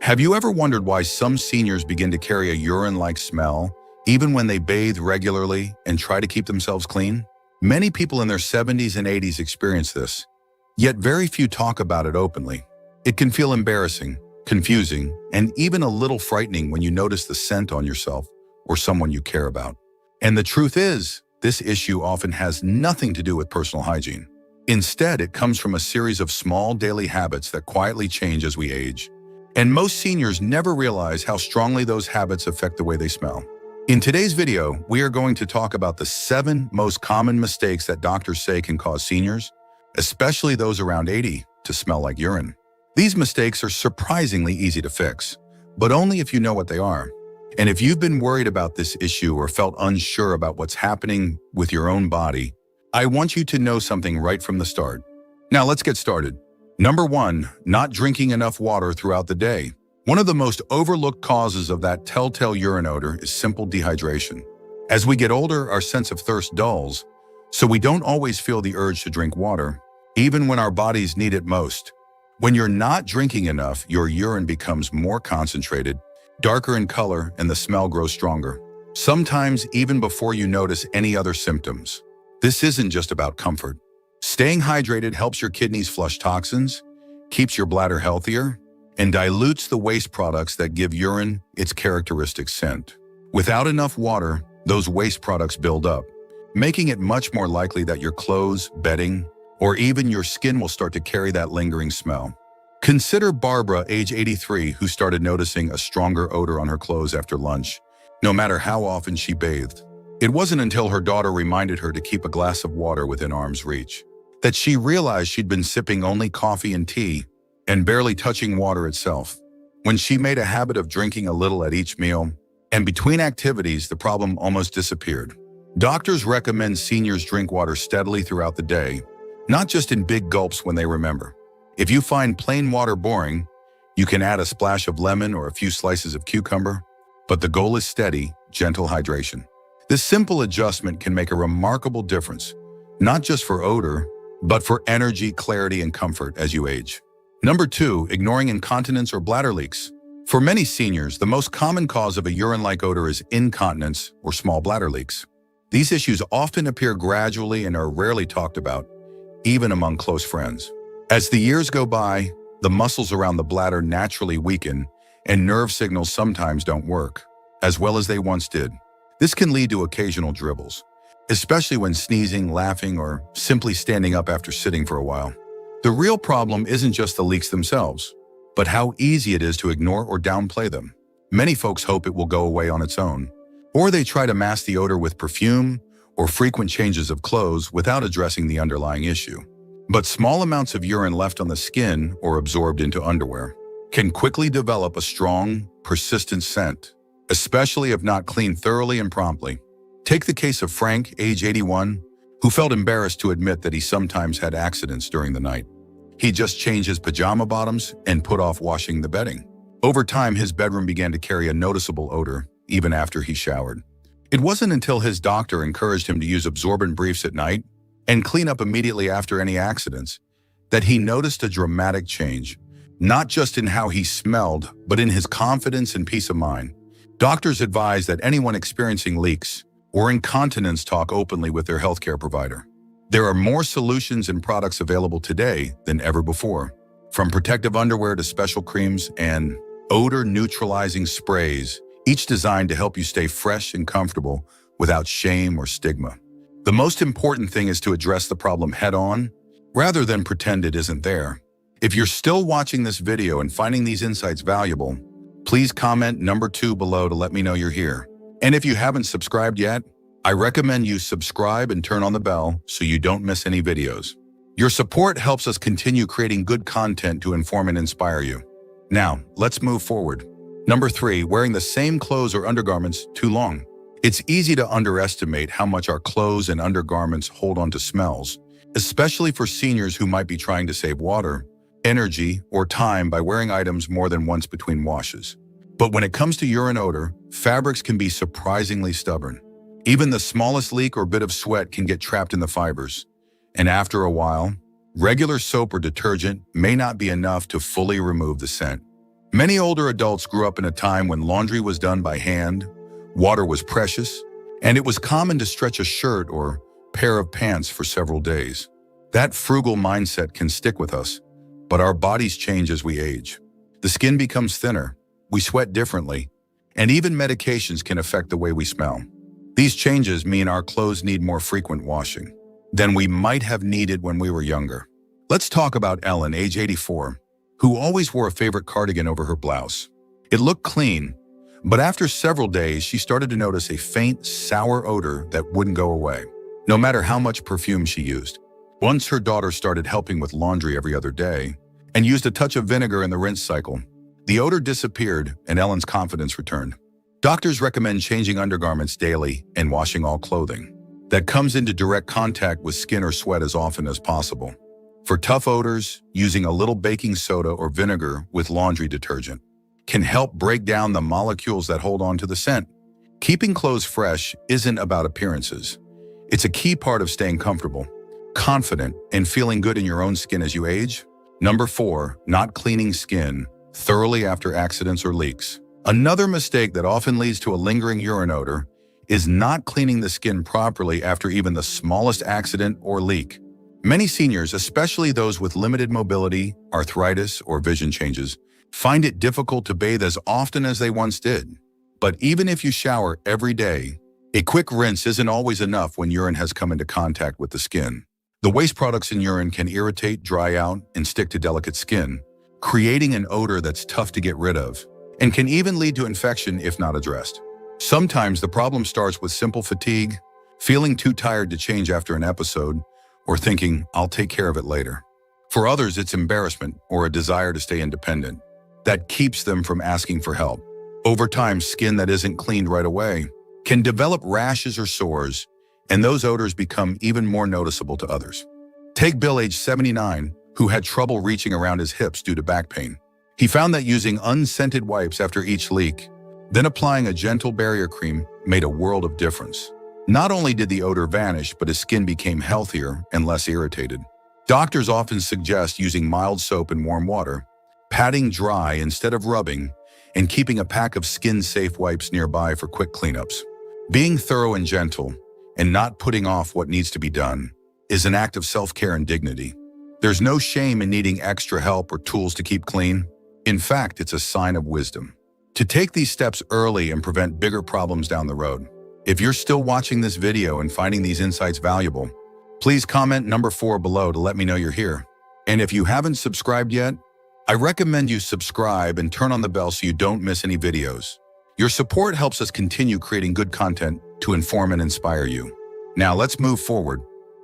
Have you ever wondered why some seniors begin to carry a urine-like smell, even when they bathe regularly and try to keep themselves clean? Many people in their 70s and 80s experience this, yet very few talk about it openly. It can feel embarrassing, confusing, and even a little frightening when you notice the scent on yourself or someone you care about. And the truth is, this issue often has nothing to do with personal hygiene. Instead, it comes from a series of small daily habits that quietly change as we age. And most seniors never realize how strongly those habits affect the way they smell. In today's video, we are going to talk about the 7 most common mistakes that doctors say can cause seniors, especially those around 80, to smell like urine. These mistakes are surprisingly easy to fix, but only if you know what they are. And if you've been worried about this issue or felt unsure about what's happening with your own body, I want you to know something right from the start. Now let's get started. Number 1, not drinking enough water throughout the day. One of the most overlooked causes of that telltale urine odor is simple dehydration. As we get older, our sense of thirst dulls, so we don't always feel the urge to drink water, even when our bodies need it most. When you're not drinking enough, your urine becomes more concentrated, darker in color, and the smell grows stronger, sometimes even before you notice any other symptoms. This isn't just about comfort. Staying hydrated helps your kidneys flush toxins, keeps your bladder healthier, and dilutes the waste products that give urine its characteristic scent. Without enough water, those waste products build up, making it much more likely that your clothes, bedding, or even your skin will start to carry that lingering smell. Consider Barbara, age 83, who started noticing a stronger odor on her clothes after lunch, no matter how often she bathed. It wasn't until her daughter reminded her to keep a glass of water within arm's reach that she realized she'd been sipping only coffee and tea and barely touching water itself. When she made a habit of drinking a little at each meal and between activities, the problem almost disappeared. Doctors recommend seniors drink water steadily throughout the day, not just in big gulps when they remember. If you find plain water boring, you can add a splash of lemon or a few slices of cucumber, but the goal is steady, gentle hydration. This simple adjustment can make a remarkable difference, not just for odor, but for energy, clarity, and comfort as you age. Number 2, ignoring incontinence or bladder leaks. For many seniors, the most common cause of a urine-like odor is incontinence or small bladder leaks. These issues often appear gradually and are rarely talked about, even among close friends. As the years go by, the muscles around the bladder naturally weaken, and nerve signals sometimes don't work as well as they once did. This can lead to occasional dribbles, especially when sneezing, laughing, or simply standing up after sitting for a while. The real problem isn't just the leaks themselves, but how easy it is to ignore or downplay them. Many folks hope it will go away on its own, or they try to mask the odor with perfume or frequent changes of clothes without addressing the underlying issue. But small amounts of urine left on the skin or absorbed into underwear can quickly develop a strong, persistent scent, especially if not cleaned thoroughly and promptly. Take the case of Frank, age 81, who felt embarrassed to admit that he sometimes had accidents during the night. He just changed his pajama bottoms and put off washing the bedding. Over time, his bedroom began to carry a noticeable odor, even after he showered. It wasn't until his doctor encouraged him to use absorbent briefs at night and clean up immediately after any accidents that he noticed a dramatic change, not just in how he smelled, but in his confidence and peace of mind. Doctors advise that anyone experiencing leaks or incontinence talk openly with their healthcare provider. There are more solutions and products available today than ever before, from protective underwear to special creams and odor-neutralizing sprays, each designed to help you stay fresh and comfortable without shame or stigma. The most important thing is to address the problem head-on, rather than pretend it isn't there. If you're still watching this video and finding these insights valuable, please comment number 2 below to let me know you're here. And if you haven't subscribed yet, I recommend you subscribe and turn on the bell so you don't miss any videos. Your support helps us continue creating good content to inform and inspire you. Now, let's move forward. Number 3, wearing the same clothes or undergarments too long. It's easy to underestimate how much our clothes and undergarments hold on to smells, especially for seniors who might be trying to save water, energy, or time by wearing items more than once between washes. But when it comes to urine odor, fabrics can be surprisingly stubborn. Even the smallest leak or bit of sweat can get trapped in the fibers, and after a while, regular soap or detergent may not be enough to fully remove the scent. Many older adults grew up in a time when laundry was done by hand, water was precious, and it was common to stretch a shirt or pair of pants for several days. That frugal mindset can stick with us, but our bodies change as we age. The skin becomes thinner, we sweat differently, and even medications can affect the way we smell. These changes mean our clothes need more frequent washing than we might have needed when we were younger. Let's talk about Ellen, age 84, who always wore a favorite cardigan over her blouse. It looked clean, but after several days, she started to notice a faint, sour odor that wouldn't go away, no matter how much perfume she used. Once her daughter started helping with laundry every other day and used a touch of vinegar in the rinse cycle, the odor disappeared and Ellen's confidence returned. Doctors recommend changing undergarments daily and washing all clothing that comes into direct contact with skin or sweat as often as possible. For tough odors, using a little baking soda or vinegar with laundry detergent can help break down the molecules that hold on to the scent. Keeping clothes fresh isn't about appearances. It's a key part of staying comfortable, confident, and feeling good in your own skin as you age. Number 4, not cleaning skin thoroughly after accidents or leaks. Another mistake that often leads to a lingering urine odor is not cleaning the skin properly after even the smallest accident or leak. Many seniors, especially those with limited mobility, arthritis, or vision changes, find it difficult to bathe as often as they once did. But even if you shower every day, a quick rinse isn't always enough when urine has come into contact with the skin. The waste products in urine can irritate, dry out, and stick to delicate skin, creating an odor that's tough to get rid of, and can even lead to infection if not addressed. Sometimes the problem starts with simple fatigue, feeling too tired to change after an episode, or thinking, "I'll take care of it later." For others, it's embarrassment or a desire to stay independent that keeps them from asking for help. Over time, skin that isn't cleaned right away can develop rashes or sores, and those odors become even more noticeable to others. Take Bill, age 79, who had trouble reaching around his hips due to back pain. He found that using unscented wipes after each leak, then applying a gentle barrier cream, made a world of difference. Not only did the odor vanish, but his skin became healthier and less irritated. Doctors often suggest using mild soap and warm water, patting dry instead of rubbing, and keeping a pack of skin-safe wipes nearby for quick cleanups. Being thorough and gentle, and not putting off what needs to be done, is an act of self-care and dignity. There's no shame in needing extra help or tools to keep clean. In fact, it's a sign of wisdom to take these steps early and prevent bigger problems down the road. If you're still watching this video and finding these insights valuable, please comment number 4 below to let me know you're here. And if you haven't subscribed yet, I recommend you subscribe and turn on the bell so you don't miss any videos. Your support helps us continue creating good content to inform and inspire you. Now let's move forward.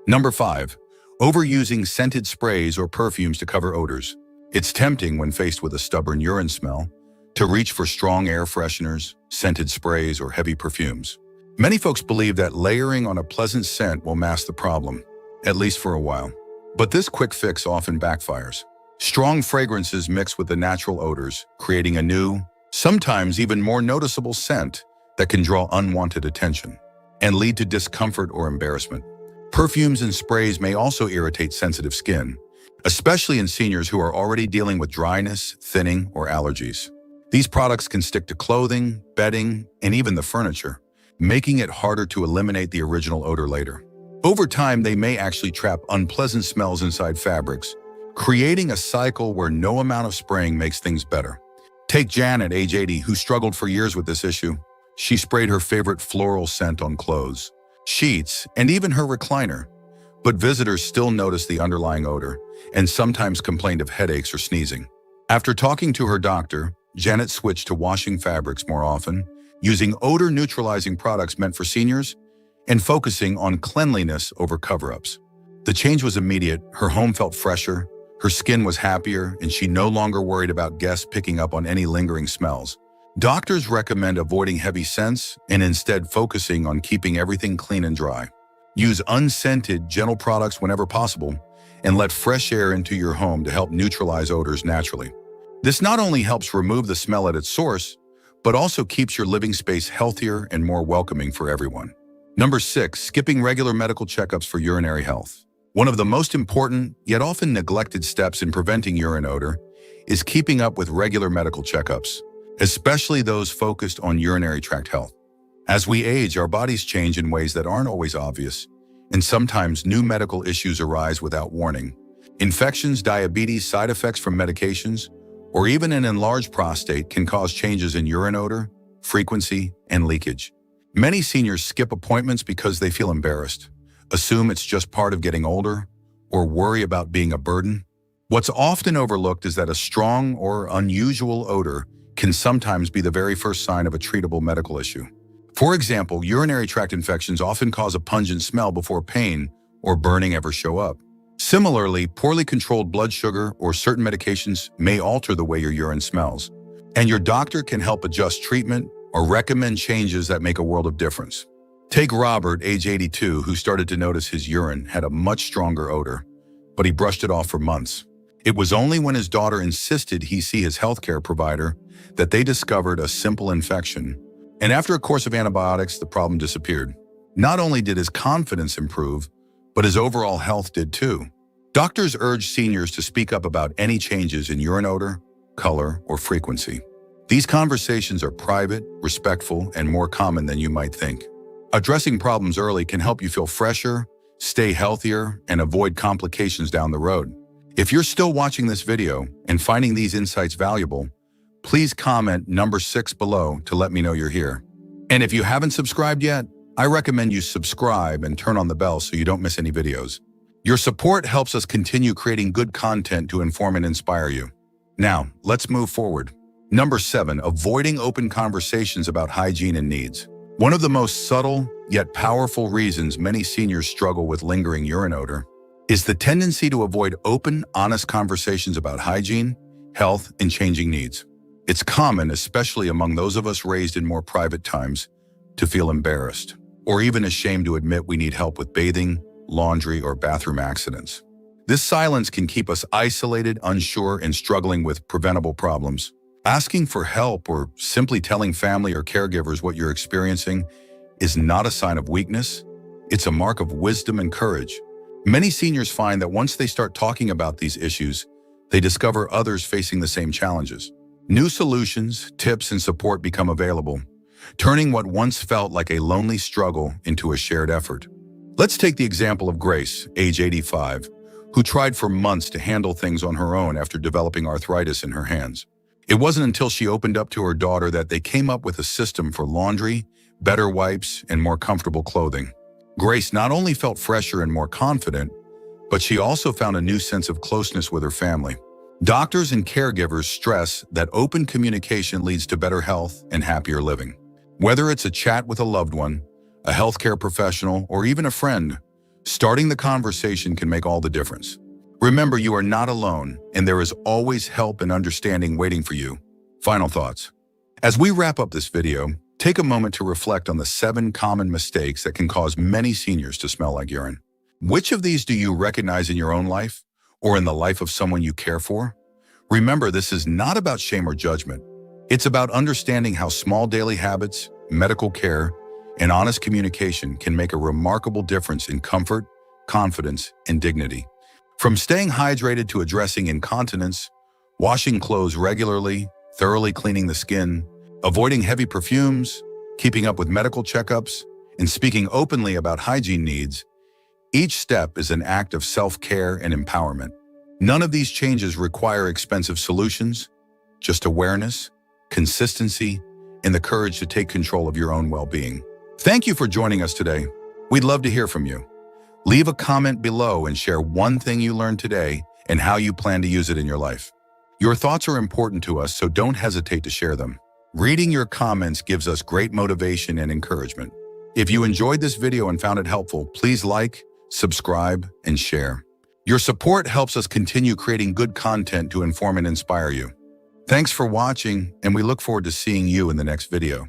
Number 5, overusing scented sprays or perfumes to cover odors. It's tempting when faced with a stubborn urine smell to reach for strong air fresheners, scented sprays, or heavy perfumes. Many folks believe that layering on a pleasant scent will mask the problem, at least for a while. But this quick fix often backfires. Strong fragrances mix with the natural odors, creating a new, sometimes even more noticeable scent that can draw unwanted attention and lead to discomfort or embarrassment. Perfumes and sprays may also irritate sensitive skin, especially in seniors who are already dealing with dryness, thinning, or allergies. These products can stick to clothing, bedding, and even the furniture, making it harder to eliminate the original odor later. Over time, they may actually trap unpleasant smells inside fabrics, creating a cycle where no amount of spraying makes things better. Take Janet, age 80, who struggled for years with this issue. She sprayed her favorite floral scent on clothes, sheets, and even her recliner. But visitors still noticed the underlying odor and sometimes complained of headaches or sneezing. After talking to her doctor, Janet switched to washing fabrics more often, using odor-neutralizing products meant for seniors, and focusing on cleanliness over cover-ups. The change was immediate. Her home felt fresher, her skin was happier, and she no longer worried about guests picking up on any lingering smells. Doctors recommend avoiding heavy scents and instead focusing on keeping everything clean and dry. Use unscented, gentle products whenever possible, and let fresh air into your home to help neutralize odors naturally. This not only helps remove the smell at its source, but also keeps your living space healthier and more welcoming for everyone. Number 6, skipping regular medical checkups for urinary health. One of the most important, yet often neglected steps in preventing urine odor is keeping up with regular medical checkups, especially those focused on urinary tract health. As we age, our bodies change in ways that aren't always obvious, and sometimes new medical issues arise without warning. Infections, diabetes, side effects from medications, or even an enlarged prostate can cause changes in urine odor, frequency, and leakage. Many seniors skip appointments because they feel embarrassed, assume it's just part of getting older, or worry about being a burden. What's often overlooked is that a strong or unusual odor can sometimes be the very first sign of a treatable medical issue. For example, urinary tract infections often cause a pungent smell before pain or burning ever show up. Similarly, poorly controlled blood sugar or certain medications may alter the way your urine smells, and your doctor can help adjust treatment or recommend changes that make a world of difference. Take Robert, age 82, who started to notice his urine had a much stronger odor, but he brushed it off for months. It was only when his daughter insisted he see his healthcare provider that they discovered a simple infection, and after a course of antibiotics, the problem disappeared. Not only did his confidence improve, but his overall health did too. Doctors urge seniors to speak up about any changes in urine odor, color, or frequency. These conversations are private, respectful, and more common than you might think. Addressing problems early can help you feel fresher, stay healthier, and avoid complications down the road. If you're still watching this video and finding these insights valuable, please comment number 6 below to let me know you're here. And if you haven't subscribed yet, I recommend you subscribe and turn on the bell so you don't miss any videos. Your support helps us continue creating good content to inform and inspire you. Now, let's move forward. Number 7, avoiding open conversations about hygiene and needs. One of the most subtle yet powerful reasons many seniors struggle with lingering urine odor is the tendency to avoid open, honest conversations about hygiene, health, and changing needs. It's common, especially among those of us raised in more private times, to feel embarrassed or even ashamed to admit we need help with bathing, laundry, or bathroom accidents. This silence can keep us isolated, unsure, and struggling with preventable problems. Asking for help or simply telling family or caregivers what you're experiencing is not a sign of weakness. It's a mark of wisdom and courage. Many seniors find that once they start talking about these issues, they discover others facing the same challenges. New solutions, tips, and support become available, turning what once felt like a lonely struggle into a shared effort. Let's take the example of Grace, age 85, who tried for months to handle things on her own after developing arthritis in her hands. It wasn't until she opened up to her daughter that they came up with a system for laundry, better wipes, and more comfortable clothing. Grace not only felt fresher and more confident, but she also found a new sense of closeness with her family. Doctors and caregivers stress that open communication leads to better health and happier living. Whether it's a chat with a loved one, a healthcare professional, or even a friend, starting the conversation can make all the difference. Remember, you are not alone, and there is always help and understanding waiting for you. Final thoughts. As we wrap up this video, take a moment to reflect on the 7 common mistakes that can cause many seniors to smell like urine. Which of these do you recognize in your own life or in the life of someone you care for? Remember, this is not about shame or judgment. It's about understanding how small daily habits, medical care, and honest communication can make a remarkable difference in comfort, confidence, and dignity. From staying hydrated to addressing incontinence, washing clothes regularly, thoroughly cleaning the skin, avoiding heavy perfumes, keeping up with medical checkups, and speaking openly about hygiene needs, each step is an act of self-care and empowerment. None of these changes require expensive solutions, just awareness, consistency, and the courage to take control of your own well-being. Thank you for joining us today. We'd love to hear from you. Leave a comment below and share one thing you learned today and how you plan to use it in your life. Your thoughts are important to us, so don't hesitate to share them. Reading your comments gives us great motivation and encouragement. If you enjoyed this video and found it helpful, please like, subscribe, and share. Your support helps us continue creating good content to inform and inspire you. Thanks for watching, and we look forward to seeing you in the next video.